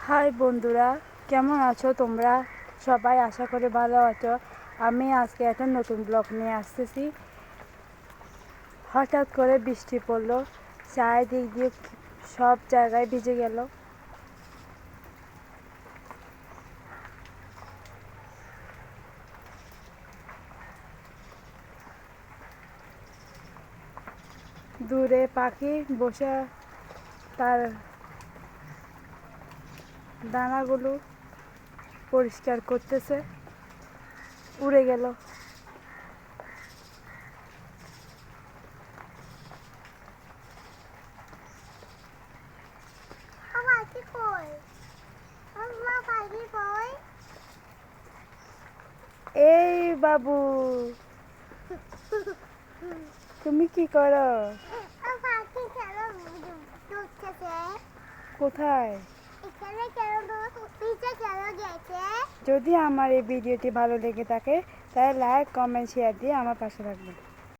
High বন্ধুরা, কেমন আছো তোমরা সবাই? আশা করি ভালো আছো। আমি আজকে একটা নতুন ব্লগ নিয়ে আসতেছি। হঠাৎ করে বৃষ্টি পড়লো, চারিদিক দিয়ে সব জায়গায় ভিজে গেল। দূরে পাখি বসে তার দানাগুলো পরিষ্কার করতেছে, উড়ে গেল। এই বাবু, তুমি কি করো? কোথায়? যদি আমার এই ভিডিওটি ভালো লেগে থাকে তাহলে লাইক, কমেন্ট, শেয়ার দিয়ে আমার পাশে রাখবেন।